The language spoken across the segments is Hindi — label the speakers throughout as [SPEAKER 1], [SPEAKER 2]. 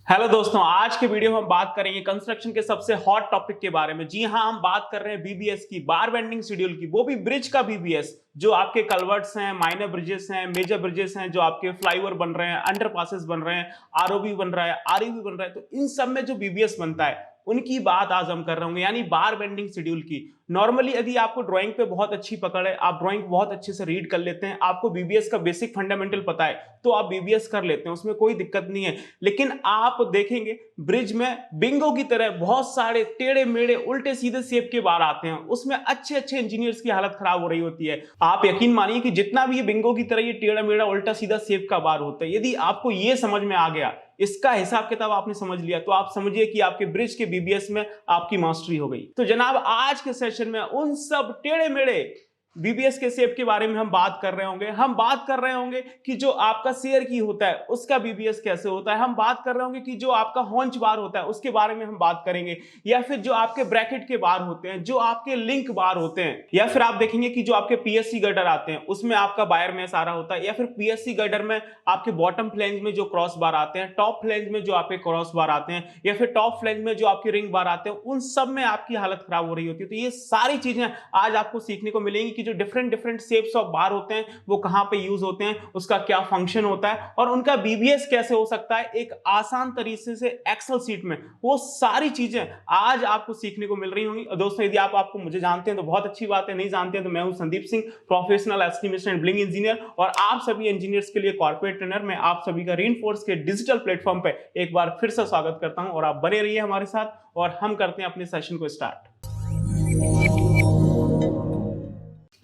[SPEAKER 1] हेलो दोस्तों, आज के वीडियो में हम बात करेंगे कंस्ट्रक्शन के सबसे हॉट टॉपिक के बारे में। जी हां, हम बात कर रहे हैं बीबीएस की, बार बेंडिंग शेड्यूल की, वो भी ब्रिज का बीबीएस, जो आपके कलवर्ट्स हैं, माइनर ब्रिजेस हैं, मेजर ब्रिजेस हैं, जो आपके फ्लाईओवर बन रहे हैं, अंडरपासेस बन रहे हैं, आरओबी बन रहा है, आरईबी बन रहा है। तो इन सब में जो बीबीएस बनता है उनकी बात आज हम कर रहे होंगे, यानी बार बेंडिंग शेड्यूल की। नॉर्मली यदि आपको ड्राइंग पे बहुत अच्छी पकड़ है, आप ड्राइंग बहुत अच्छे से रीड कर लेते हैं, आपको बीबीएस का बेसिक फंडामेंटल पता है, तो आप बीबीएस कर लेते हैं, उसमें कोई दिक्कत नहीं है। लेकिन आप देखेंगे ब्रिज में बिंगो की तरह बहुत सारे टेढ़े मेढ़े उल्टे सीधे शेप के बार आते हैं, उसमें अच्छे अच्छे इंजीनियर्स की हालत खराब हो रही होती है। आप यकीन मानिए कि जितना भी ये बिंगो की तरह ये टेढ़ा मेढ़ा उल्टा सीधा शेप का बार होता है, यदि आपको ये समझ में आ गया, इसका हिसाब किताब आपने समझ लिया, तो आप समझिए कि आपके ब्रिज के बीबीएस में आपकी मास्टरी हो गई। तो जनाब, आज के सेशन में उन सब टेढ़े मेढ़े बीबीएस के शेप के बारे में हम बात कर रहे होंगे। हम बात कर रहे होंगे कि जो आपका शेयर की होता है उसका बीबीएस कैसे होता है। हम बात कर रहे होंगे कि जो आपका हॉन्च बार होता है उसके बारे में हम बात करेंगे, या फिर जो आपके ब्रैकेट के बार होते हैं, जो आपके लिंक बार होते हैं, या फिर आप देखेंगे कि जो आपके पीएससी गर्डर आते हैं उसमें आपका बायर मैश आ रहा होता है, या फिर पीएससी गर्डर में आपके बॉटम फ्लैंज में जो क्रॉस बार आते हैं, टॉप फ्लैंज में जो आपके क्रॉस बार आते हैं, या फिर टॉप फ्लैंज में जो आपके रिंग बार आते हैं, उन सब में आपकी हालत खराब हो रही होती है। तो ये सारी चीजें आज आपको सीखने को मिलेंगी कि जो डिफरेंट डिफरेंट शेप्स ऑफ बार होते हैं वो कहां पे यूज होते हैं, उसका क्या फंक्शन होता है, और उनका बीबीएस कैसे हो सकता है एक आसान तरीके से एक्सेल सीट में। वो सारी चीजें आज आपको सीखने को मिल रही होंगी। दोस्तों, यदि आपको मुझे जानते हैं तो बहुत अच्छी बात है, नहीं जानते हैं तो मैं हूं Sandeep Singh, professional estimation and billing engineer, और आप सभी इंजीनियर्स के लिए कॉर्पोरेट ट्रेनर। मैं आप सभी का रीइंफोर्स के डिजिटल प्लेटफॉर्म पे एक बार फिर से स्वागत करता हूं, और आप बने रहिए हमारे साथ और हम करते हैं अपने सेशन को स्टार्ट।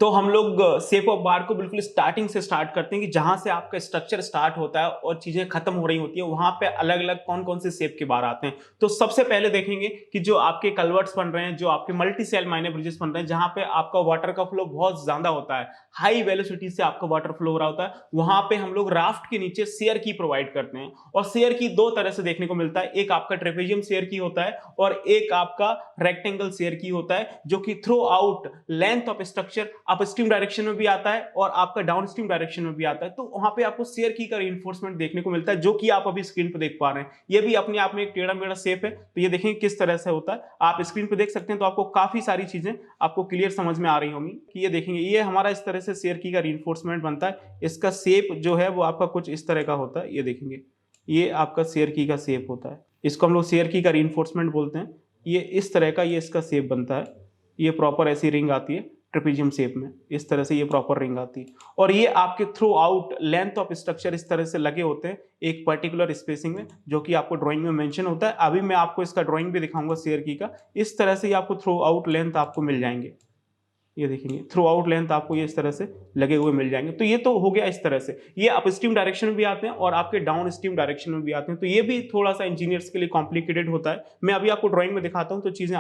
[SPEAKER 1] तो हम लोग शेप ऑफ बार को बिल्कुल स्टार्टिंग से स्टार्ट करते हैं कि जहां से आपका स्ट्रक्चर स्टार्ट होता है और चीजें खत्म हो रही होती है, वहां पे अलग अलग कौन कौन से शेप के बार आते हैं। तो सबसे पहले देखेंगे कि जो आपके कलवर्ट्स बन रहे हैं, जो आपके मल्टी सेल माइनर ब्रिजेस बन रहे हैं, जहां पे आपका वाटर का फ्लो बहुत ज्यादा होता है, हाई वेलोसिटी से आपका वाटर फ्लो हो रहा होता है, वहां पे हम लोग राफ्ट के नीचे शेयर की प्रोवाइड करते हैं। और शेयर की दो तरह से देखने को मिलता है, एक आपका ट्रेपेजियम शेयर की होता है और एक आपका रेक्टेंगल शेयर की होता है, जो कि through out length of structure upstream direction में भी आता है और आपका डाउनस्ट्रीम डायरेक्शन में भी आता है। तो वहां पे आपको शेयर की का रीइंफोर्समेंट देखने को मिलता है, जो कि आप अभी स्क्रीन पे देख पा रहे हैं। ये भी अपने आप में एक टेढ़ा मेढ़ा शेप है, तो ये देखेंगे किस तरह से होता है, आप स्क्रीन पे देख सकते हैं। तो आपको काफी सारी चीजें आपको क्लियर समझ में आ रही होंगी कि ये देखेंगे, ये हमारा इस तरह से शेयर की का रीइंफोर्समेंट बनता है। इसका शेप जो है वो आपका कुछ इस तरह का होता है, ये देखेंगे, ये आपका शेयर की का शेप होता है, इसको हम लोग शेयर की का रीइंफोर्समेंट बोलते हैं। ये इस तरह का ये इसका शेप बनता है, ये प्रॉपर ऐसी रिंग आती है ट्रेपेजियम शेप में, इस तरह से ये प्रॉपर रिंग आती है। और ये आपके through out length of structure इस तरह से लगे होते हैं एक पर्टिकुलर स्पेसिंग में, जो कि आपको ड्राइंग में मेंशन होता है। अभी मैं आपको इसका ड्राइंग भी दिखाऊंगा शेयर की का। इस तरह से आपको थ्रू आउट लेंथ आपको मिल जाएंगे, ये देखेंगे थ्रू आउट लेंथ आपको ये इस तरह से लगे हुए मिल जाएंगे। तो ये तो हो गया इस तरह से, ये अप स्ट्रीम डायरेक्शन में भी आते हैं और आपके डाउन स्ट्रीम डायरेक्शन में भी आते हैं। तो ये भी थोड़ा सा इंजीनियर्स के लिए कॉम्प्लिकेटेड होता है। मैं अभी आपको ड्राइंग में दिखाता हूं तो चीजें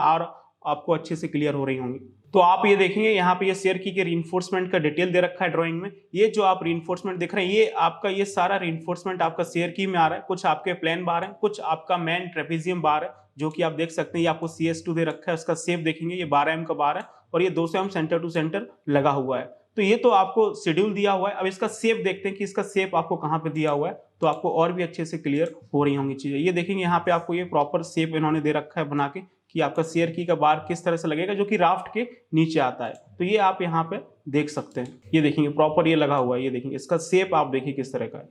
[SPEAKER 1] आपको अच्छे से क्लियर हो रही होंगी। तो आप ये देखेंगे यहाँ पे ये शेयर की के रीइंफोर्समेंट का डिटेल दे रखा है ड्राइंग में। ये जो आप रीइंफोर्समेंट देख रहे हैं, ये आपका ये सारा रीइंफोर्समेंट आपका शेयर की में आ रहा है। कुछ आपके प्लेन बार है, कुछ आपका मैन ट्रेपेजियम बार है, जो कि आप देख सकते हैं। ये आपको CS2 दे रखा है, उसका शेप देखेंगे, ये 12 mm का बार है और ये 200 mm सेंटर टू सेंटर लगा हुआ है। तो ये तो आपको शेड्यूल दिया हुआ है। अब इसका शेप देखते हैं कि इसका शेप आपको कहाँ पे दिया हुआ है, तो आपको और भी अच्छे से क्लियर हो रही होंगी चीजें। ये देखेंगे यहाँ पे आपको ये प्रॉपर शेप इन्होंने दे रखा है बना के, कि आपका शेयर की का बार किस तरह से लगेगा, जो कि राफ्ट के नीचे आता है। तो ये आप यहाँ पे देख सकते हैं, ये देखेंगे प्रॉपर ये लगा हुआ है। ये देखेंगे इसका शेप आप देखिए किस तरह का है,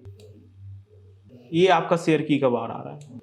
[SPEAKER 1] ये आपका शेयर की का बार आ रहा है।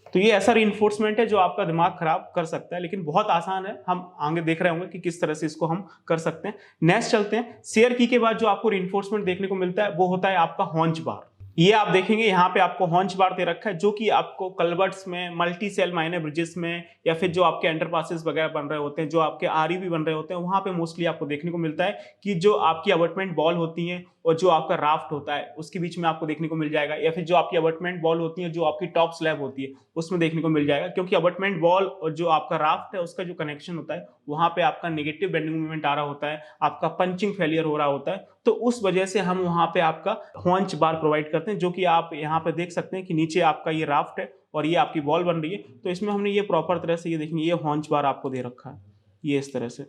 [SPEAKER 1] तो ये ऐसा रीइंफोर्समेंट है जो आपका दिमाग खराब कर सकता है, लेकिन बहुत आसान है। हम आगे देख रहे होंगे कि किस तरह से इसको हम कर सकते हैं। नेक्स्ट चलते हैं। शेयर की के बाद जो आपको रीइंफोर्समेंट देखने को मिलता है वो होता है आपका हॉन्च बार। ये आप देखेंगे यहाँ पे आपको हॉन्च बार दे रखा है, जो कि आपको कलवर्ट्स में, मल्टी सेल माइनर ब्रिजेस में, या फिर जो आपके अंडरपासेस वगैरह बन रहे होते हैं, जो आपके आरईबी बन रहे होते हैं, वहां पे मोस्टली आपको देखने को मिलता है कि जो आपकी अबटमेंट बॉल होती है और जो आपका राफ्ट होता है उसके बीच में आपको देखने को मिल जाएगा, या फिर जो आपकी अबटमेंट बॉल होती है जो आपकी टॉप स्लैब होती है उसमें देखने को मिल जाएगा। क्योंकि अबटमेंट बॉल और जो आपका राफ्ट है उसका जो कनेक्शन होता है वहां पे आपका नेगेटिव बेंडिंग मूवमेंट आ रहा होता है, आपका पंचिंग फेलियर हो रहा होता है। तो उस वजह से हम वहां पे आपका हॉन्च बार प्रोवाइड करते हैं, जो कि आप यहाँ पे देख सकते हैं कि नीचे आपका ये राफ्ट है और ये आपकी बॉल बन रही है। तो इसमें हमने ये प्रॉपर तरह से ये देखेंगे, ये हॉन्च बार आपको दे रखा है, ये इस तरह से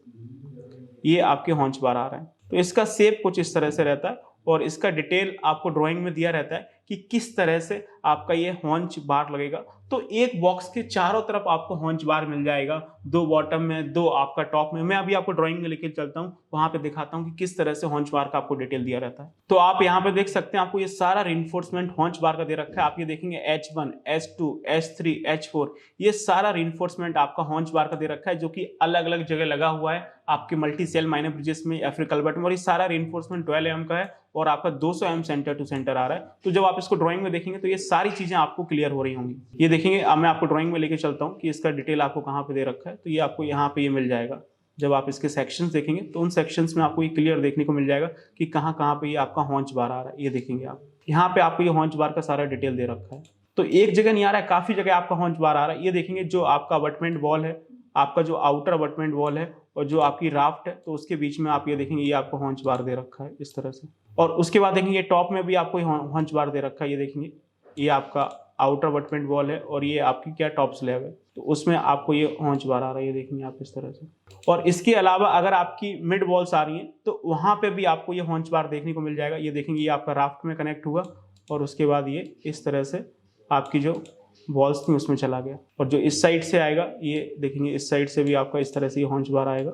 [SPEAKER 1] ये आपके हॉन्च बार आ रहा है। तो इसका शेप कुछ इस तरह से रहता है और इसका डिटेल आपको ड्राइंग में दिया रहता है कि किस तरह से आपका ये हॉन्च बार लगेगा। तो एक बॉक्स के चारों तरफ आपको हॉन्च बार मिल जाएगा, 2 बॉटम में, 2 आपका टॉप में। मैं अभी आपको ड्राइंग में लेके चलता हूँ, वहां पे दिखाता हूँ कि किस तरह से हॉन्च बार का आपको डिटेल दिया रहता है। तो आप यहाँ पे देख सकते हैं, आपको ये सारा रिइंफोर्समेंट हॉन्च बार का दे रखा है। आप ये देखेंगे H1, H2, H3, H4, ये सारा रिइंफोर्समेंट आपका हॉन्च बार का दे रखा है, जो कि अलग अलग जगह लगा हुआ है आपके मल्टी सेल माइनर ब्रिजेस में या फिर कलवर्ट में। और ये सारा रिइंफोर्समेंट 12 mm का है और आपका 200 mm सेंटर टू सेंटर आ रहा है। तो जब आप इसको ड्राइंग में देखेंगे तो ये सारी चीजें आपको क्लियर हो रही होंगी। ये देखेंगे, अब मैं आपको ड्राइंग में लेके चलता हूँ कि इसका डिटेल आपको कहाँ पे दे रखा है। तो ये आपको यहाँ पे ये मिल जाएगा। जब आप इसके सेक्शंस देखेंगे तो उन सेक्शंस में आपको ये क्लियर देखने को मिल जाएगा कि कहाँ कहाँ पे ये आपका हॉन्च बार आ रहा है। ये देखेंगे आप, यहाँ पे आपको ये हॉन्च बार का सारा डिटेल दे रखा है। तो एक जगह नहीं आ रहा है, काफी जगह आपका हॉन्च बार आ रहा है। ये देखेंगे, जो आपका अबटमेंट वॉल है, आपका जो आउटर अबटमेंट वॉल है और जो आपकी राफ्ट है, तो उसके बीच में आप ये देखेंगे ये आपको हॉन्च बार दे रखा है इस तरह से। और उसके बाद देखेंगे टॉप में भी आपको हॉन्च बार दे रखा है। ये देखेंगे, ये आपका आउटर अबटमेंट वॉल है और ये आपकी क्या टॉप स्लैब है, तो उसमें आपको ये हॉन्च बार आ रहा है। ये देखेंगे आप इस तरह से। और इसके अलावा अगर आपकी मिड वॉल्स आ रही हैं तो वहां पे भी आपको ये हॉन्च बार देखने को मिल जाएगा। ये देखेंगे, ये आपका राफ्ट में कनेक्ट हुआ और उसके बाद ये इस तरह से आपकी जो वॉल्स थी उसमें चला गया। और जो इस साइड से आएगा, ये देखेंगे इस साइड से भी आपका इस तरह से ये हॉन्च बार आएगा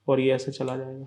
[SPEAKER 1] और ये ऐसे चला जाएगा,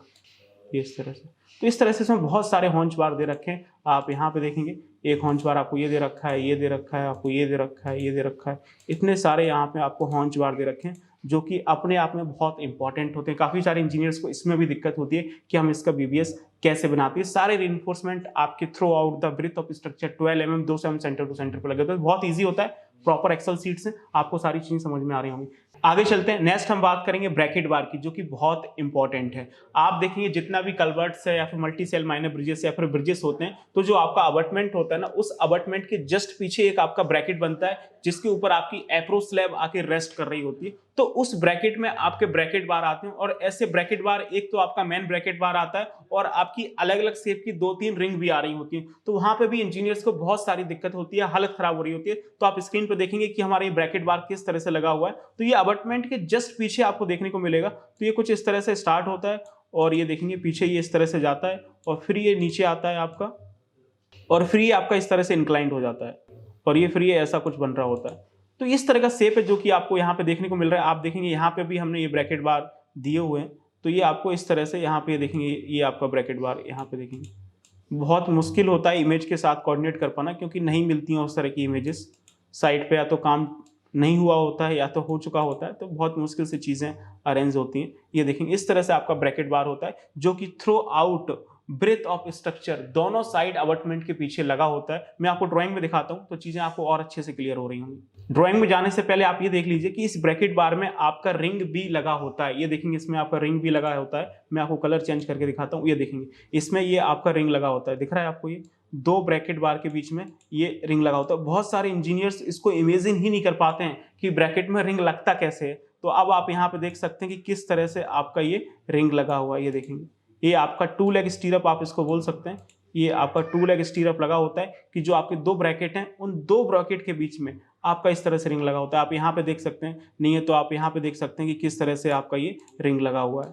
[SPEAKER 1] ये इस तरह से। तो इस तरह से इसमें बहुत सारे हॉन्च बार दे रखे हैं। आप यहाँ पे देखेंगे, एक हॉन्च बार आपको ये दे रखा है, ये दे रखा है, आपको ये दे रखा है, ये दे रखा है। इतने सारे यहाँ पे आपको हॉन्च बार दे रखे हैं, जो कि अपने आप में बहुत इंपॉर्टेंट होते हैं। काफी सारे इंजीनियर्स को इसमें भी दिक्कत होती है कि हम इसका बीबीएस कैसे बनाते हैं। सारे रिइंफोर्समेंट आपके throughout the breadth of structure 12 mm 200 mm centre to centre पर लगे होते हैं। बहुत ईजी होता है, प्रॉपर एक्सेल सीट से आपको सारी चीजें समझ में आ रही होंगी। आगे चलते हैं, नेक्स्ट हम बात करेंगे ब्रैकेट बार की, जो कि बहुत इंपॉर्टेंट है। आप देखेंगे, जितना भी कलवर्ट्स है या फिर मल्टी सेल माइनर ब्रिजेस या फिर ब्रिजेस होते हैं, तो जो आपका अबटमेंट होता है ना, उस अबटमेंट के जस्ट पीछे एक आपका ब्रैकेट बनता है, जिसके ऊपर आपकी एप्रोच स्लैब आके रेस्ट कर रही होती है। तो उस ब्रैकेट में आपके ब्रैकेट बार आते हैं। और ऐसे ब्रैकेट बार, एक तो आपका मेन ब्रैकेट बार आता है और आपकी अलग अलग शेप की 2-3 रिंग भी आ रही होती है। तो वहां पे भी इंजीनियर्स को बहुत सारी दिक्कत होती है, हालत खराब हो रही होती है। तो आप स्क्रीन पे देखेंगे कि हमारा ये ब्रैकेट बार किस तरह से लगा हुआ है। तो ये अबटमेंट के जस्ट पीछे आपको देखने को मिलेगा। तो ये कुछ इस तरह से स्टार्ट होता है और ये देखेंगे पीछे ये इस तरह से जाता है और फिर ये नीचे आता है आपका, और फिर ये आपका इस तरह से इंक्लाइंड हो जाता है और ये फिर ये ऐसा कुछ बन रहा होता है। तो इस तरह का शेप है जो कि आपको यहाँ पे देखने को मिल रहा है। आप देखेंगे यहाँ पे भी हमने ये ब्रैकेट बार दिए हुए हैं। तो ये आपको इस तरह से यहाँ पे देखेंगे, ये आपका ब्रैकेट बार यहाँ पे देखेंगे। बहुत मुश्किल होता है इमेज के साथ कोऑर्डिनेट कर पाना, क्योंकि नहीं मिलती हैं उस तरह की इमेजेस साइट पे, या तो काम नहीं हुआ होता है या तो हो चुका होता है। तो बहुत मुश्किल से चीजें अरेंज होती हैं। ये देखेंगे इस तरह से आपका ब्रैकेट बार होता है, जो कि throughout breadth of structure दोनों साइड अबटमेंट के पीछे लगा होता है। मैं आपको ड्राइंग में दिखाता हूं तो चीजें आपको और अच्छे से क्लियर हो रही होंगी। ड्राइंग में जाने से पहले आप ये देख लीजिए कि इस ब्रैकेट बार में आपका रिंग भी लगा होता है। ये देखेंगे, इसमें आपका रिंग भी लगा होता है। मैं आपको कलर चेंज करके दिखाता हूँ। ये देखेंगे, इसमें ये आपका रिंग लगा होता है, दिख रहा है आपको, ये 2 ब्रैकेट बार के बीच में ये रिंग लगा होता है। बहुत सारे इंजीनियर्स इसको इमेजिन ही नहीं कर पाते हैं कि ब्रैकेट में रिंग लगता कैसे है। तो अब आप यहाँ पे देख सकते हैं कि किस तरह से आपका ये रिंग लगा हुआ है। ये देखेंगे, ये आपका 2 लेग स्टीरअप आप इसको बोल सकते हैं। ये आपका 2 लेग स्टीरअप लगा होता है कि जो आपके 2 ब्रैकेट हैं, उन 2 ब्रैकेट के बीच में आपका इस तरह से रिंग लगा होता है। आप यहाँ पे देख सकते हैं, नहीं है तो आप यहाँ पे देख सकते हैं कि किस तरह से आपका ये रिंग लगा हुआ है।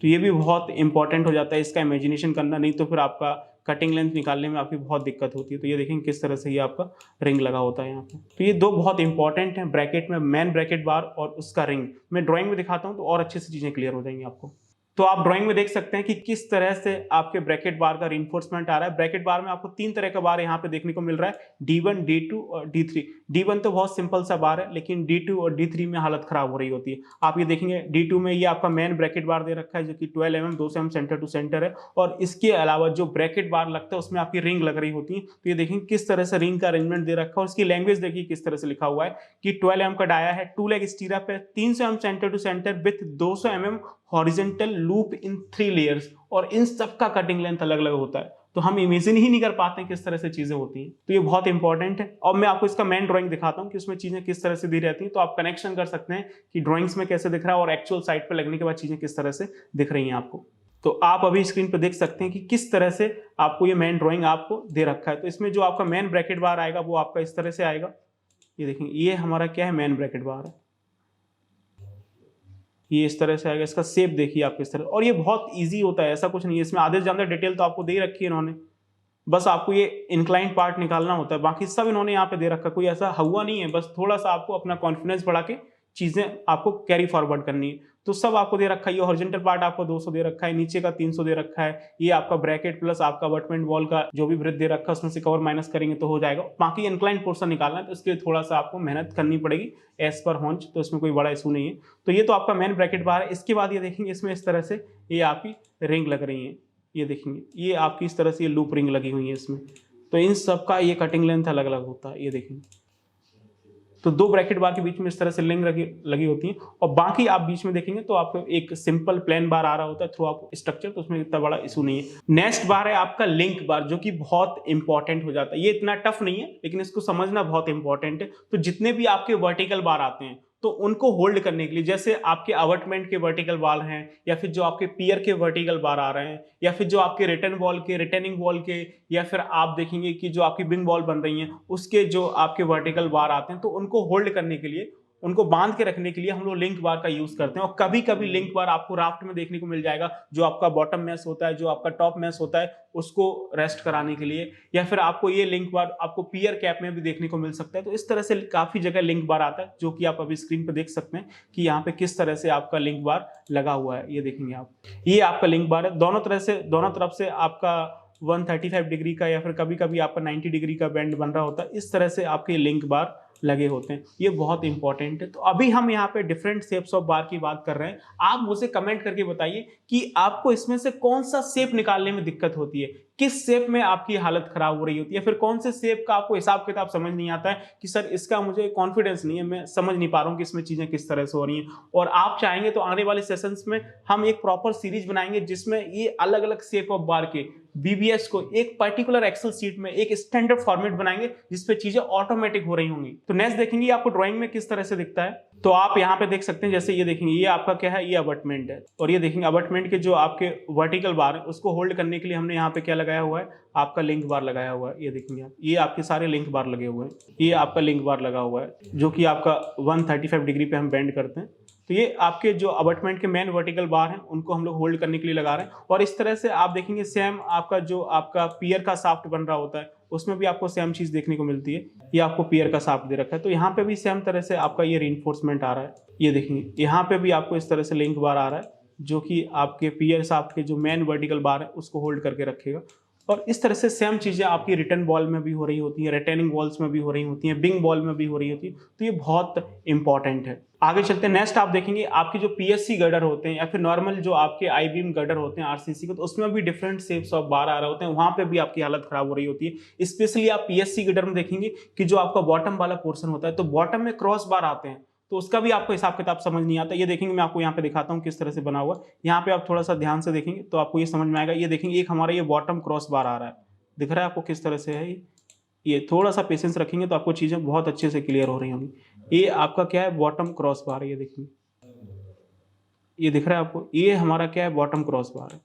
[SPEAKER 1] तो ये भी बहुत इंपॉर्टेंट हो जाता है इसका इमेजिनेशन करना, नहीं तो फिर आपका कटिंग लेंथ निकालने में आपकी बहुत दिक्कत होती है। तो ये देखेंगे किस तरह से ये आपका रिंग लगा होता है यहाँ पे। तो ये 2 बहुत इंपॉर्टेंट हैं ब्रैकेट में, मेन ब्रैकेट बार और उसका रिंग। मैं ड्राइंग में दिखाता हूँ तो और अच्छे से चीजें क्लियर हो जाएंगी आपको। तो आप ड्राइंग में देख सकते हैं कि किस तरह से आपके ब्रैकेट बार का रिइंफोर्समेंट आ रहा है। ब्रैकेट बार में आपको 3 तरह का बार यहाँ पे देखने को मिल रहा है, D1, D2 और D3। D1 तो बहुत सिंपल सा बार है, लेकिन D2 और D3 में हालत खराब हो रही होती है। आप ये देखेंगे, D2 में ये आपका मेन ब्रैकेट बार दे रखा है, जो कि 12 mm 200 mm centre to centre है। और इसके अलावा जो ब्रैकेट बार लगता है उसमें आपकी रिंग लग रही होती है। तो ये देखेंगे किस तरह से रिंग का अरेंजमेंट दे रखा है। और उसकी लैंग्वेज देखिए किस तरह से लिखा हुआ है कि 12 mm का डाया है, 2 लेग स्टीरअप है, 300 mm centre to centre with 200 mm horizontal loop in 3 layers. और इन सब का कटिंग लेंथ अलग अलग होता है। तो हम इमेजिन ही नहीं कर पाते हैं किस तरह से चीजें होती हैं। तो ये बहुत इंपॉर्टेंट है। और मैं आपको इसका मेन ड्राइंग दिखाता हूँ कि उसमें चीजें किस तरह से दी रहती हैं, तो आप कनेक्शन कर सकते हैं कि ड्राइंग्स में कैसे दिख रहा है और एक्चुअल साइट पर लगने के बाद चीजें किस तरह से दिख रही हैं आपको। तो आप अभी स्क्रीन पर देख सकते हैं कि किस तरह से आपको ये मेन ड्राइंग आपको दे रखा है। तो इसमें जो आपका मेन ब्रैकेट बार आएगा वो आपका इस तरह से आएगा। ये देखेंगे, ये हमारा क्या है, मेन ब्रैकेट बार है। ये इस तरह से आएगा, इसका शेप देखिए आप किस तरह। और ये बहुत इजी होता है, ऐसा कुछ नहीं है इसमें, आधे से ज्यादा डिटेल तो आपको दे रखी है इन्होंने। बस आपको ये इंक्लाइन पार्ट निकालना होता है, बाकी सब इन्होंने यहाँ पे दे रखा है, कोई ऐसा हुआ नहीं है, बस थोड़ा सा आपको अपना कॉन्फिडेंस बढ़ा के चीजें आपको कैरी फॉरवर्ड करनी है। तो सब आपको दे रखा है, ये हॉरिजॉन्टल पार्ट आपको 200 दे रखा है, नीचे का 300 दे रखा है, ये आपका ब्रैकेट प्लस आपका अबटमेंट वॉल का जो भी वृत्त दे रखा है उसमें से कवर माइनस करेंगे तो हो जाएगा। बाकी इंक्लाइन पोर्शन निकालना है तो इसके लिए थोड़ा सा आपको मेहनत करनी पड़ेगी एज पर हॉन्च, तो इसमें कोई बड़ा इशू नहीं है। तो ये तो आपका मेन ब्रैकेट बार है। इसके बाद ये देखेंगे इसमें इस तरह से ये आपकी रिंग लग रही है, ये देखेंगे ये आपकी इस तरह से ये लूप रिंग लगी हुई है इसमें। तो इन सब का ये कटिंग लेंथ अलग अलग होता है, ये देखेंगे। तो दो ब्रैकेट बार के बीच में इस तरह से लिंक लगी होती है, और बाकी आप बीच में देखेंगे तो आपको एक सिंपल प्लेन बार आ रहा होता है थ्रू आप स्ट्रक्चर, तो उसमें इतना बड़ा इशू नहीं है। नेक्स्ट बार है आपका लिंक बार, जो कि बहुत इंपॉर्टेंट हो जाता है। ये इतना टफ नहीं है लेकिन इसको समझना बहुत इंपॉर्टेंट है। तो जितने भी आपके वर्टिकल बार आते हैं तो उनको होल्ड करने के लिए, जैसे आपके अवटमेंट के वर्टिकल बार हैं, या फिर जो आपके पियर के वर्टिकल बार आ रहे हैं, या फिर जो आपके रिटर्न वॉल के, रिटर्निंग वॉल के, या फिर आप देखेंगे कि जो आपकी बिंग वॉल बन रही हैं उसके जो आपके वर्टिकल बार आते हैं, तो उनको होल्ड करने के लिए, उनको बांध के रखने के लिए हम लोग लिंक बार का यूज करते हैं। और कभी कभी लिंक बार आपको राफ्ट में देखने को मिल जाएगा, जो आपका बॉटम मैस होता है, जो आपका टॉप मैस होता है, उसको रेस्ट कराने के लिए, या फिर आपको ये लिंक बार आपको पियर कैप में भी देखने को मिल सकता है। तो इस तरह से काफी जगह लिंक बार आता है, जो कि आप अभी स्क्रीन पर देख सकते हैं कि यहाँ पे किस तरह से आपका लिंक बार लगा हुआ है। ये देखेंगे आप, ये आपका लिंक बार है, दोनों तरफ से आपका 135 डिग्री का या फिर कभी कभी आपका 90 डिग्री का बैंड बन रहा होता है। इस तरह से आपके लिंक बार लगे होते हैं, ये बहुत इंपॉर्टेंट है। तो अभी हम यहाँ पे डिफरेंट शेप्स ऑफ बार की बात कर रहे हैं। आप मुझे कमेंट करके बताइए कि आपको इसमें से कौन सा शेप निकालने में दिक्कत होती है, किस शेप में आपकी हालत खराब हो रही होती है, फिर कौन से शेप का आपको हिसाब किताब समझ नहीं आता है कि सर इसका मुझे कॉन्फिडेंस नहीं है, मैं समझ नहीं पा रहा हूँ कि इसमें चीजें किस तरह से हो रही हैं। और आप चाहेंगे तो आने वाले सेशंस में हम एक प्रॉपर सीरीज बनाएंगे जिसमें ये अलग अलग शेप ऑफ बार के बीबीएस को एक पर्टिकुलर एक्सेल सीट में एक स्टैंडर्ड फॉर्मेट बनाएंगे जिसपे चीजें ऑटोमेटिक हो रही होंगी। तो नेक्स्ट देखेंगे आपको ड्राइंग में किस तरह से दिखता है। तो आप यहाँ पे देख सकते हैं, जैसे ये देखेंगे ये आपका क्या है, ये अबटमेंट है, और ये देखेंगे अबटमेंट के जो आपके वर्टिकल बार है उसको होल्ड करने के लिए हमने यहाँ पे क्या लगाया हुआ है, आपका लिंक बार लगाया हुआ है। ये देखेंगे आप, ये आपके सारे लिंक बार लगे हुए हैं, ये आपका लिंक बार लगा हुआ है जो कि आपका 135 डिग्री पे हम बेंड करते हैं। तो ये आपके जो अबटमेंट के मेन वर्टिकल बार हैं उनको हम लोग होल्ड करने के लिए लगा रहे हैं। और इस तरह से आप देखेंगे सेम आपका जो आपका पियर का शाफ्ट बन रहा होता है उसमें भी आपको सेम चीज देखने को मिलती है। ये आपको पियर का शाफ्ट दे रखा है, तो यहाँ पे भी सेम तरह से आपका ये रीइंफोर्समेंट आ रहा है। ये देखेंगे यहाँ पे भी आपको इस तरह से लिंक बार आ रहा है जो कि आपके पियर शाफ्ट के जो मेन वर्टिकल बार है उसको होल्ड करके रखेगा। और इस तरह से सेम चीजें आपकी रिटर्न वॉल में भी हो रही होती हैं, रिटर्निंग वॉल्स में भी हो रही होती हैं, बिंग वॉल में भी हो रही होती है। तो ये बहुत इंपॉर्टेंट है। आगे चलते हैं, नेक्स्ट आप देखेंगे आपके जो पीएससी गर्डर होते हैं या फिर नॉर्मल जो आपके आई बीम गर्डर होते हैं आरसीसी के, तो उसमें भी डिफरेंट शेप्स ऑफ बार आ रहे होते हैं, वहां पे भी आपकी हालत खराब हो रही होती है। स्पेशली आप पीएससी गर्डर में देखेंगे कि जो आपका बॉटम वाला पोर्शन होता है तो बॉटम में क्रॉस बार आते हैं, तो उसका भी आपको हिसाब किताब समझ नहीं आता। ये देखेंगे, मैं आपको यहाँ पे दिखाता हूँ किस तरह से बना हुआ। यहाँ पे आप थोड़ा सा ध्यान से देखेंगे तो आपको ये समझ में आएगा। ये देखेंगे एक हमारा ये बॉटम क्रॉस बार आ रहा है, दिख रहा है आपको किस तरह से है। ये थोड़ा सा पेशेंस रखेंगे तो आपको चीजें बहुत अच्छे से क्लियर हो रही होंगी। ये आपका क्या है, बॉटम क्रॉस बार है, ये देखेंगे, ये दिख रहा है आपको, ये हमारा क्या है, बॉटम क्रॉस बार है।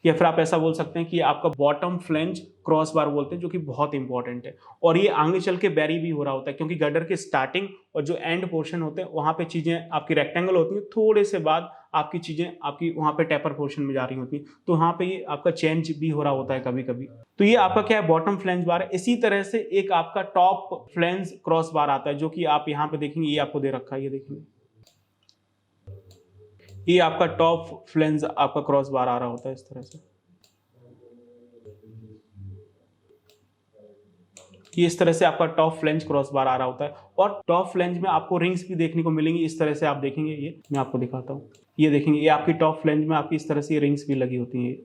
[SPEAKER 1] या फिर आप ऐसा बोल सकते हैं कि आपका बॉटम फ्लेंज क्रॉस बार बोलते हैं, जो कि बहुत इंपॉर्टेंट है। और ये आगे चल के बैरी भी हो रहा होता है क्योंकि गर्डर के स्टार्टिंग और जो एंड पोर्शन होते हैं वहां पे चीजें आपकी रेक्टेंगल होती हैं, थोड़े से बाद आपकी चीजें आपकी वहां पे टेपर पोर्शन में जा रही होती हैं, तो वहां पे ये आपका चेंज भी हो रहा होता है कभी कभी। तो ये आपका क्या है, बॉटम फ्लेंज बार है। इसी तरह से एक आपका टॉप फ्लेंज क्रॉस बार आता है जो कि आप यहाँ पे देखेंगे, ये आपको दे रखा है, ये देखेंगे, ये आपका टॉप फ्लेंज आपका क्रॉस बार आ रहा होता है इस तरह से। ये इस तरह से आपका टॉप फ्लेंज क्रॉस बार आ रहा होता है। और टॉप फ्लेंज में आपको रिंग्स भी देखने को मिलेंगी इस तरह से, आप देखेंगे, ये मैं आपको दिखाता हूँ, ये देखेंगे, ये आपकी टॉप फ्लेंज में आपकी इस तरह से रिंग्स भी लगी होती हैं।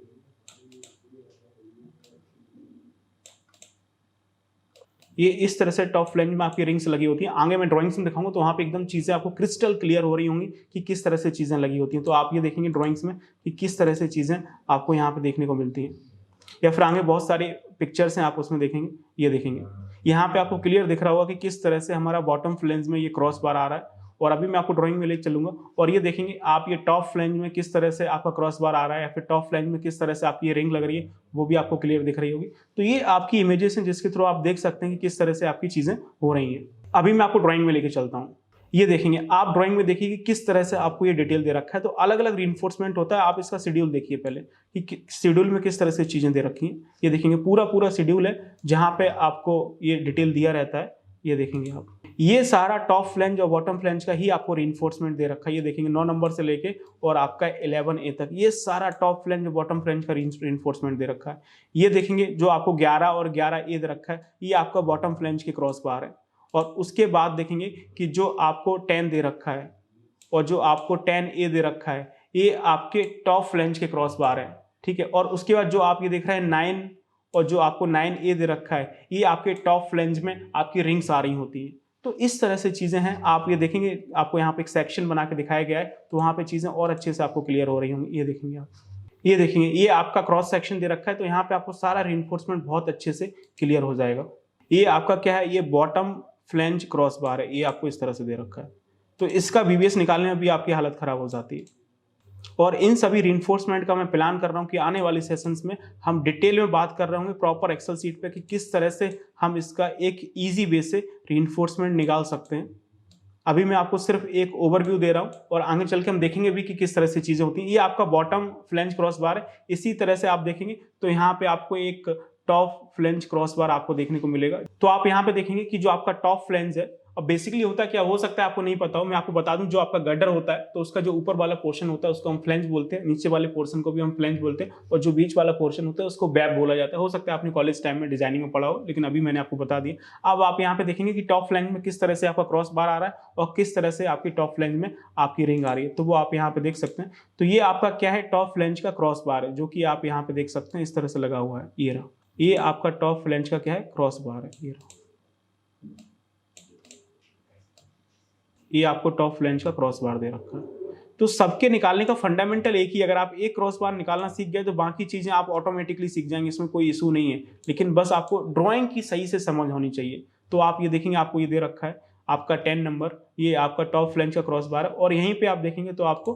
[SPEAKER 1] ये इस तरह से टॉप फ्लेंज में आपकी रिंग्स लगी होती हैं। आगे मैं ड्राइंग्स में दिखाऊंगा तो वहां पे एकदम चीजें आपको क्रिस्टल क्लियर हो रही होंगी कि किस तरह से चीजें लगी होती हैं। तो आप ये देखेंगे ड्राइंग्स में कि किस तरह से चीजें आपको यहाँ पे देखने को मिलती हैं। या फिर आगे बहुत सारी पिक्चर्स हैं, आप उसमें देखेंगे, ये देखेंगे, यहाँ पे आपको क्लियर दिख रहा होगा कि किस तरह से हमारा बॉटम फ्लेंज में ये क्रॉस बार आ रहा है। और अभी मैं आपको ड्राइंग में ले चलूंगा और ये देखेंगे आप, ये टॉप फ्लेंज में किस तरह से आपका क्रॉस बार आ रहा है या फिर टॉप फ्लेंज में किस तरह से आपकी ये रिंग लग रही है, वो भी आपको क्लियर दिख रही होगी। तो ये आपकी इमेजेस हैं जिसके थ्रू आप देख सकते हैं कि किस तरह से आपकी चीजें हो रही हैं। अभी मैं आपको ड्राइंग में लेके चलता हूँ। ये देखेंगे आप ड्राइंग में देखिए कि किस तरह से आपको ये डिटेल दे रखा है। तो अलग अलग रीइंफोर्समेंट होता है। आप इसका शेड्यूल देखिए पहले कि शेड्यूल में किस तरह से चीजें दे रखी हैं। ये देखेंगे पूरा पूरा शेड्यूल है जहां पे आपको ये डिटेल दिया रहता है। ये देखेंगे आप, ये सारा टॉप फ्लैंज और बॉटम फ्लैंज का ही आपको रीइंफोर्समेंट दे रखा है। ये देखेंगे 9 नंबर से लेके और आपका 11A तक ये सारा टॉप फ्लैंज और बॉटम फ्लैंज का रीइंफोर्समेंट दे रखा है। ये देखेंगे जो आपको 11 और 11A दे रखा है, ये आपका बॉटम फ्लैंज के क्रॉस बार है। और उसके बाद देखेंगे कि जो आपको 10 दे रखा है और जो आपको 10A दे रखा है, ये आपके टॉप फ्लैंज के क्रॉस बार है, ठीक है। और उसके बाद जो आप ये देख रहे हैं 9 और जो आपको 9A दे रखा है, ये आपके टॉप फ्लैंज में आपकी रिंग्स आ रही होती है। तो इस तरह से चीजें हैं। आप ये देखेंगे आपको यहाँ पे एक सेक्शन बना के दिखाया गया है, तो वहां पे चीजें और अच्छे से आपको क्लियर हो रही होंगी। ये देखेंगे आप, ये देखेंगे ये आपका क्रॉस सेक्शन दे रखा है, तो यहाँ पे आपको सारा रीइंफोर्समेंट बहुत अच्छे से क्लियर हो जाएगा। ये आपका क्या है, ये बॉटम फ्लैंज क्रॉस बार है, ये आपको इस तरह से दे रखा है। तो इसका बीबीएस निकालने में भी आपकी हालत खराब हो जाती है। और इन सभी रीइंफोर्समेंट का मैं प्लान कर रहा हूं कि आने वाले सेशंस में हम डिटेल में बात कर रहे होंगे प्रॉपर एक्सेल सीट पे कि किस तरह से हम इसका एक इजी वे से रीइंफोर्समेंट निकाल सकते हैं। अभी मैं आपको सिर्फ एक ओवरव्यू दे रहा हूं और आगे चल के हम देखेंगे भी कि किस तरह से चीजें होती हैं। ये आपका बॉटम फ्लैंज क्रॉस बार है। इसी तरह से आप देखेंगे तो यहाँ पे आपको एक टॉप फ्लैंज क्रॉस बार आपको देखने को मिलेगा। तो आप यहाँ पे देखेंगे कि जो आपका टॉप फ्लैंज है, अब बेसिकली होता क्या हो सकता है आपको नहीं पता हो, मैं आपको बता दूं। जो आपका गडर होता है तो उसका जो ऊपर वाला पोर्शन होता है उसको हम फ्लैंज बोलते हैं, नीचे वाले पोर्शन को भी हम फ्लैंज बोलते हैं, और जो बीच वाला पोर्शन होता है उसको बैब बोला जाता है। हो सकता है आपने कॉलेज टाइम में डिजाइनिंग में पढ़ा हो, लेकिन अभी मैंने आपको बता दिया। अब आप यहाँ पे देखेंगे कि टॉप फ्लैंज में किस तरह से आपका क्रॉस बार आ रहा है और किस तरह से आपकी टॉप फ्लैंज में आपकी रिंग आ रही है, तो वो आप यहाँ पे देख सकते हैं। तो ये आपका क्या है, टॉप फ्लैंज का क्रॉस बार है, जो कि आप यहाँ पे देख सकते हैं इस तरह से लगा हुआ है। ये रहा, ये आपका टॉप फ्लैंज का क्या है, क्रॉस बार है। ये रहा, ये आपको टॉप फ्लैंज का क्रॉस बार दे रखा है। तो सबके निकालने का फंडामेंटल एक ही, अगर आप एक क्रॉस बार निकालना सीख गए तो बाकी चीजें आप ऑटोमेटिकली सीख जाएंगे, इसमें कोई इशू नहीं है। लेकिन बस आपको ड्राइंग की सही से समझ होनी चाहिए। तो आप ये देखेंगे आपको ये दे रखा है आपका 10 नंबर, ये आपका टॉप फ्लैंज का क्रॉस बार है। और यहीं पे आप देखेंगे तो आपको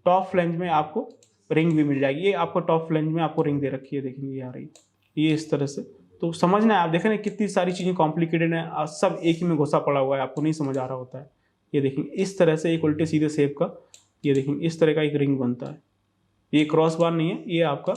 [SPEAKER 1] टॉप फ्लैंज में आपको रिंग भी मिल जाएगी। ये आपको टॉप फ्लैंज में आपको रिंग दे रखी है, देखेंगे ये आ रही है, ये इस तरह से। तो समझना है, आप देखें ना कितनी सारी चीजें कॉम्प्लिकेटेड है, सब एक ही में घुसा पड़ा हुआ है, आपको नहीं समझ आ रहा होता है। ये देखेंगे इस तरह से एक उल्टे सीधे शेप का, ये देखेंगे इस तरह का एक रिंग बनता है। ये क्रॉस बार नहीं है, ये आपका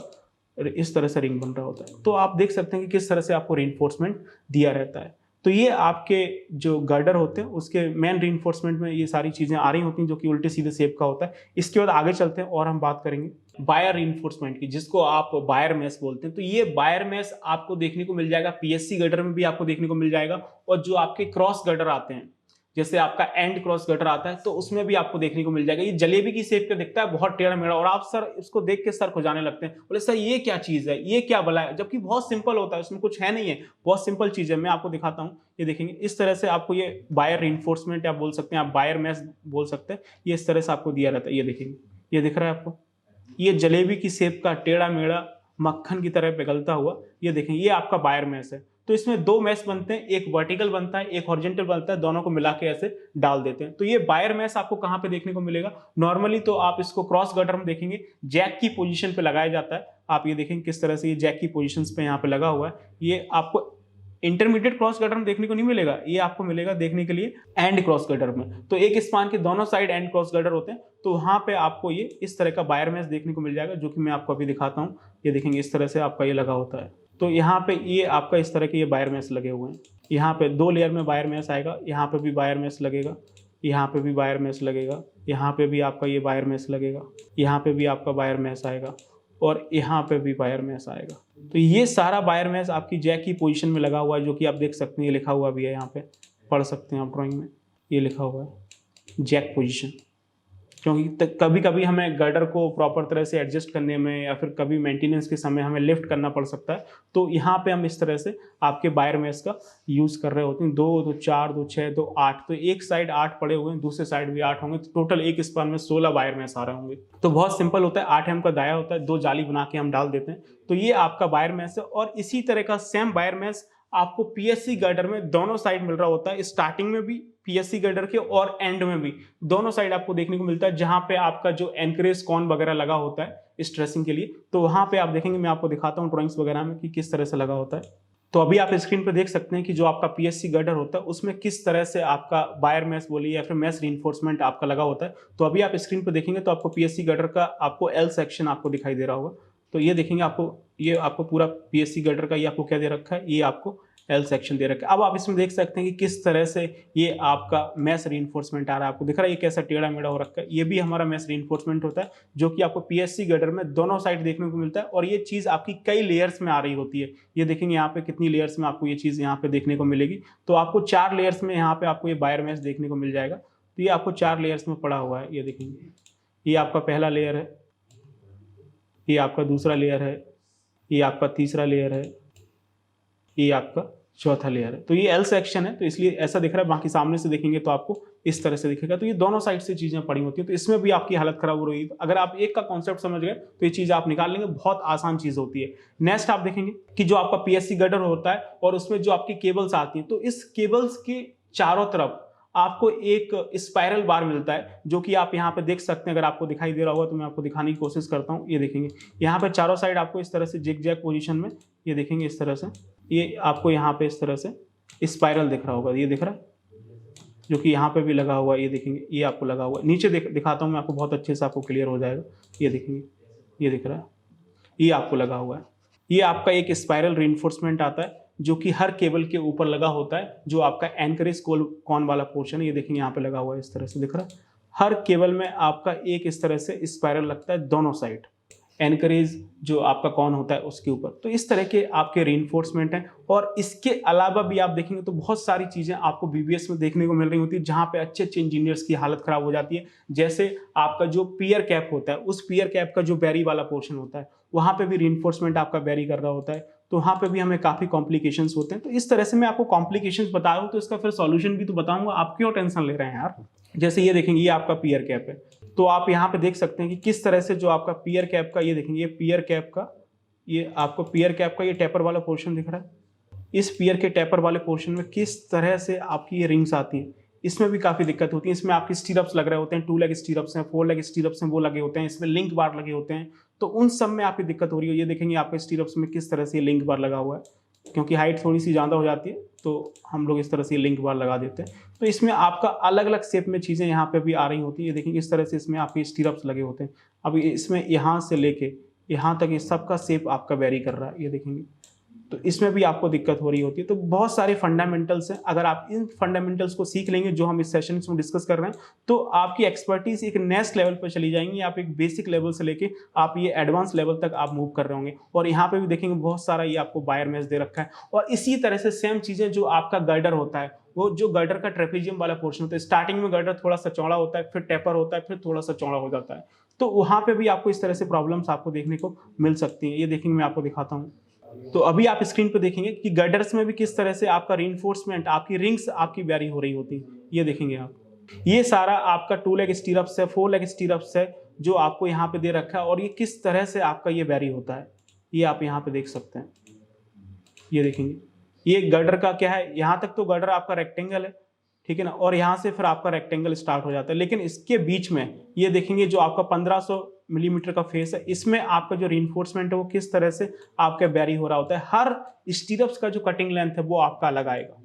[SPEAKER 1] इस तरह से रिंग बन रहा होता है। तो आप देख सकते हैं कि किस तरह से आपको रीइंफोर्समेंट दिया रहता है। तो ये आपके जो गर्डर होते हैं उसके मेन रीइंफोर्समेंट में ये सारी चीजें आ रही होती हैं, जो कि उल्टे सीधे शेप का होता है। इसके बाद आगे चलते हैं और हम बात करेंगे बायर रीइंफोर्समेंट की, जिसको आप बायर मैश बोलते हैं। तो ये बायर मैश आपको देखने को मिल जाएगा पीएससी गर्डर में भी आपको देखने को मिल जाएगा, और जो आपके क्रॉस गर्डर आते हैं, जैसे आपका एंड क्रॉस गटर आता है, तो उसमें भी आपको देखने को मिल जाएगा। ये जलेबी की शेप का दिखता है, बहुत टेढ़ा मेढ़ा, और आप सर इसको देख के सर खुजाने लगते हैं, बोले सर ये क्या चीज है, ये क्या भला है, जबकि बहुत सिंपल होता है, उसमें कुछ है नहीं है, बहुत सिंपल चीज है। मैं आपको दिखाता हूँ, ये देखेंगे इस तरह से आपको ये बायर रीइंफोर्समेंट आप बोल सकते हैं, आप बायर मैश बोल सकते हैं, ये इस तरह से आपको दिया रहता है। ये देखेंगे, ये दिख रहा है आपको, ये जलेबी की शेप का टेढ़ा मेढ़ा मक्खन की तरह पिघलता हुआ, ये देखेंगे ये आपका बायर मैश है। तो इसमें दो मैश बनते हैं, एक वर्टिकल बनता है, एक हॉरिजॉन्टल बनता है, दोनों को मिला के ऐसे डाल देते हैं। तो ये बायर मैश आपको कहां पे देखने को मिलेगा, नॉर्मली तो आप इसको क्रॉस गटर में देखेंगे, जैक की पोजीशन पे लगाया जाता है। आप ये देखेंगे किस तरह से ये जैक की पोजीशंस पे यहाँ पे लगा हुआ है। ये आपको इंटरमीडिएट क्रॉस गटर में देखने को नहीं मिलेगा, ये आपको मिलेगा देखने के लिए एंड क्रॉस गटर में। तो एक स्पान के दोनों साइड एंड क्रॉस गटर होते हैं, तो वहां पे आपको ये इस तरह का बायर मैश देखने को मिल जाएगा, जो कि मैं आपको अभी दिखाता हूँ। ये देखेंगे इस तरह से आपका ये लगा होता है। तो यहाँ पे ये आपका इस तरह के ये बायर मैश लगे हुए हैं। यहाँ पे 2 लेयर में बायर मैश आएगा, यहाँ पे भी बायर मैश लगेगा, यहाँ पे भी बायर मैश लगेगा, यहाँ पे भी आपका ये बायर मैश लगेगा, यहाँ पे भी आपका बायर मैश आएगा, और यहाँ पे भी बायर मैश आएगा। तो ये सारा बायर मैश आपकी जैक की पोजीशन में लगा हुआ है, जो कि आप देख सकते हैं, ये लिखा हुआ भी है, यहाँ पे पढ़ सकते हैं आप ड्राइंग में, ये लिखा हुआ है जैक पोजीशन। क्योंकि कभी कभी हमें गर्डर को प्रॉपर तरह से एडजस्ट करने में, या फिर कभी मेंटेनेंस के समय हमें लिफ्ट करना पड़ सकता है, तो यहाँ पे हम इस तरह से आपके बायर मैश का यूज कर रहे होते हैं। 2 2 4 2 6 2 8, तो एक साइड 8 पड़े हुए हैं, दूसरे साइड भी 8 होंगे, तो टोटल एक स्पान में 16 बायर मैश आ रहे होंगे। तो बहुत सिंपल होता है, 8 एम का दाया होता है, 2 जाली बना के हम डाल देते हैं। तो ये आपका बायर मैश है। और इसी तरह का सेम बायर मैश आपको पीएससी गर्डर में दोनों साइड मिल रहा होता है, स्टार्टिंग में भी पीएससी गर्डर के और एंड में भी, दोनों साइड आपको देखने को मिलता है, जहां पे आपका जो एनकरेज कॉन वगैरह लगा होता है स्ट्रेसिंग के लिए। तो वहां पे आप देखेंगे, मैं आपको दिखाता हूं ड्राइंग्स वगैरह में कि किस तरह से लगा होता है। तो अभी आप स्क्रीन पे देख सकते हैं कि जो आपका पीएससी गर्डर होता है उसमें किस तरह से आपका वायर मैश बोलिए या फिर मैश रीइंफोर्समेंट आपका लगा होता है। तो अभी आप स्क्रीन पे देखेंगे तो आपको पीएससी गर्डर का आपको एल सेक्शन आपको दिखाई दे रहा होगा। तो ये देखेंगे आपको, ये आपको पूरा पीएससी गर्डर का ये आपको क्या दे रखा है, ये आपको एल सेक्शन दे रखा है। अब आप इसमें देख सकते हैं कि किस तरह से ये आपका मैश रीइंफोर्समेंट आ रहा है, आपको दिख रहा है ये कैसा टेढ़ा मेढ़ा हो रखा है। ये भी हमारा मैश रीइंफोर्समेंट होता है जो कि आपको पीएससी गर्डर में दोनों साइड देखने को मिलता है और ये चीज आपकी कई लेयर्स में आ रही होती है। ये देखेंगे यहाँ पे कितनी लेयर्स में आपको ये चीज यहाँ पे देखने को मिलेगी। तो आपको 4 लेयर्स में यहाँ पे आपको ये वायर मैश देखने को मिल जाएगा। तो ये आपको 4 लेयर्स में पड़ा हुआ है। ये देखेंगे, ये आपका पहला लेयर है, ये आपका दूसरा लेयर है, ये आपका तीसरा लेयर है, ये आपका चौथा लेयर है। तो ये एल सेक्शन है तो इसलिए ऐसा दिख रहा है, बाकी सामने से देखेंगे तो आपको इस तरह से दिखेगा। तो ये दोनों साइड से चीजें पड़ी होती है, तो इसमें भी आपकी हालत खराब हो रही है। अगर आप एक का कॉन्सेप्ट समझ गए तो ये चीज आप निकाल लेंगे, बहुत आसान चीज होती है। नेक्स्ट आप देखेंगे कि जो आपका पीएससी गर्डर होता है और उसमें जो आपकी केबल्स आती हैं, तो इस केबल्स के चारों तरफ आपको एक स्पाइरल बार मिलता है जो कि आप यहाँ पे देख सकते हैं। अगर आपको दिखाई दे रहा होगा तो मैं आपको दिखाने की कोशिश करता हूँ। ये देखेंगे यहाँ पे चारों साइड आपको इस तरह से जिग जैग पोजीशन में, ये देखेंगे इस तरह से, ये आपको यहाँ पे इस तरह से स्पाइरल दिख रहा होगा, ये दिख रहा है जो कि यहाँ पे भी लगा हुआ है। ये देखेंगे ये आपको लगा हुआ है, नीचे दिखाता हूँ मैं आपको, बहुत अच्छे से आपको क्लियर हो जाएगा। ये देखेंगे ये दिख रहा है, ये आपको लगा हुआ है। ये आपका एक स्पाइरल रीइंफोर्समेंट आता है जो कि हर केबल के ऊपर लगा होता है, जो आपका एंकरेज कॉन वाला पोर्शन है। ये देखेंगे यहाँ पे लगा हुआ है, इस तरह से दिख रहा है। हर केबल में आपका एक इस तरह से स्पाइरल लगता है दोनों साइड, एनकरेज जो आपका कौन होता है उसके ऊपर। तो इस तरह के आपके रीइंफोर्समेंट हैं। और इसके अलावा भी आप देखेंगे तो बहुत सारी चीजें आपको बीबीएस में देखने को मिल रही होती है जहां पे अच्छे अच्छे इंजीनियर्स की हालत खराब हो जाती है। जैसे आपका जो पियर कैप होता है, उस पियर कैप का जो बैरी वाला पोर्शन होता है वहां पे भी रीइंफोर्समेंट आपका बैरी कर रहा होता है, तो वहां पे भी हमें काफी कॉम्प्लिकेशंस होते हैं। तो इस तरह से मैं आपको कॉम्प्लिकेशंस बता रहा हूँ तो इसका फिर सॉल्यूशन भी तो बताऊंगा, आप क्यों टेंशन ले रहे हैं यार। जैसे ये देखेंगे ये आपका पियर कैप है, तो आप यहाँ पे देख सकते हैं कि किस तरह से जो आपका पियर कैप का, ये देखेंगे ये पियर कैप का, ये आपको पियर कैप का ये टेपर वाला पोर्शन दिख रहा है। इस पियर के टेपर वाले पोर्शन में किस तरह से आपकी ये रिंग्स आती हैं, इसमें भी काफी दिक्कत होती है। इसमें आपकी स्टीरअप्स लग रहे होते हैं, 2 लेग स्टीरअप्स हैं, 4 लेग स्टीरअप्स हैं, वो लगे होते हैं। इसमें लिंक बार लगे होते हैं, तो उन सब में आपकी दिक्कत हो रही है। ये देखेंगे आपके स्टीरअप्स में किस तरह से लिंक बार लगा हुआ है, क्योंकि हाइट थोड़ी सी ज़्यादा हो जाती है तो हम लोग इस तरह से लिंक बार लगा देते हैं। तो इसमें आपका अलग अलग शेप में चीज़ें यहाँ पे भी आ रही होती है। ये देखिए इस तरह से इसमें आपके स्टीरअप्स लगे होते हैं। अब इसमें यहाँ से लेके यहाँ तक इस सब का शेप आपका वेरी कर रहा है, ये देखेंगे। तो इसमें भी आपको दिक्कत हो रही होती है। तो बहुत सारे फंडामेंटल्स हैं, अगर आप इन फंडामेंटल्स को सीख लेंगे जो हम इस सेशन में डिस्कस कर रहे हैं, तो आपकी एक्सपर्टीज एक नेक्स्ट लेवल पर चली जाएंगी। आप एक बेसिक लेवल से लेके आप ये एडवांस लेवल तक आप मूव कर रहे होंगे। और यहाँ पे भी देखेंगे बहुत सारा ये आपको वायर मैश दे रखा है। और इसी तरह से सेम चीजें जो आपका गर्डर होता है, वो जो गर्डर का ट्रेपेजियम वाला पोर्शन होता है, स्टार्टिंग में गर्डर थोड़ा सा चौड़ा होता है, फिर टेपर होता है, फिर थोड़ा सा चौड़ा हो जाता है। तो वहां पे भी आपको इस तरह से प्रॉब्लम्स आपको देखने को मिल सकती हैं। ये देखेंगे मैं आपको दिखाता हूँ। तो अभी आप स्क्रीन पे देखेंगे कि गर्डर्स में भी किस तरह से आपका रीइंफोर्समेंट, आपकी रिंग्स आपकी वेरी हो रही होती है। ये देखेंगे आप, ये सारा आपका 2 लेग स्टीरअप्स है, 4 लेग स्टीरअप्स है जो आपको यहाँ पे दे रखा है। और ये किस तरह से आपका ये वेरी होता है, ये आप यहाँ पे देख सकते हैं। ये देखेंगे ये गर्डर का क्या है, यहाँ तक तो गर्डर आपका रेक्टेंगल है, ठीक है ना, और यहाँ से फिर आपका रेक्टेंगल स्टार्ट हो जाता है। लेकिन इसके बीच में ये देखेंगे जो आपका 1500 मिलीमीटर का फेस है, इसमें आपका जो रीइंफोर्समेंट है वो किस तरह से आपका वेरी हो रहा होता है। हर स्टीरअप्स का जो कटिंग लेंथ है वो आपका अलग आएगा।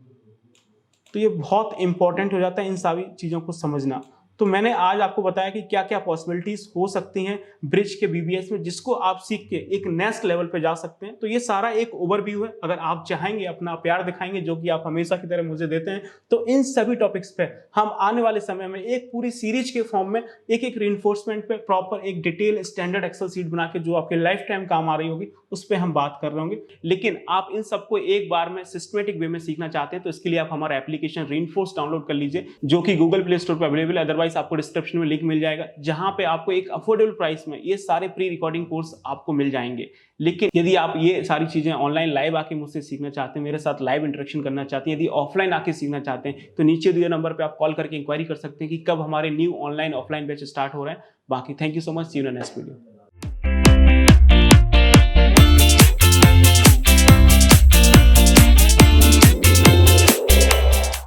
[SPEAKER 1] तो ये बहुत इंपॉर्टेंट हो जाता है इन सारी चीजों को समझना। तो मैंने आज आपको बताया कि क्या क्या पॉसिबिलिटीज हो सकती हैं ब्रिज के बीबीएस में, जिसको आप सीख के एक नेक्स्ट लेवल पे जा सकते हैं। तो ये सारा एक ओवरव्यू है। अगर आप चाहेंगे अपना प्यार दिखाएंगे जो कि आप हमेशा की तरह मुझे देते हैं, तो इन सभी टॉपिक्स पे हम आने वाले समय में एक पूरी सीरीज के फॉर्म में एक एक रीइंफोर्समेंट पे प्रॉपर एक डिटेल स्टैंडर्ड एक्सेल सीट बना के जो आपके लाइफ टाइम काम आ रही होगी उस पर हम बात कर रहे होंगे। लेकिन आप इन सबको एक बार में सिस्टमेटिक वे में सीखना चाहते हैं तो इसके लिए आप हमारा एप्लीकेशन रीइंफोर्स डाउनलोड कर लीजिए, जो कि गूगल प्ले स्टोर पर अवेलेबल है। अदरवाइज आपको डिस्क्रिप्शन में लिंक मिल जाएगा, जहां पे आपको एक अफोर्डेबल प्राइस में ये सारे प्री रिकॉर्डिंग कोर्स आपको मिल जाएंगे। लेकिन यदि आप ये सारी चीजें ऑनलाइन लाइव आके मुझसे सीखना चाहते हैं, मेरे साथ लाइव इंटरेक्शन करना चाहते हैं, यदि ऑफलाइन आके सीखना चाहते हैं, तो नीचे दिए नंबर पे आप कॉल करके इंक्वायरी कर सकते हैं कि कब हमारे new online offline batch start हो रहे हैं। बाकी thank you so much, see you in next video.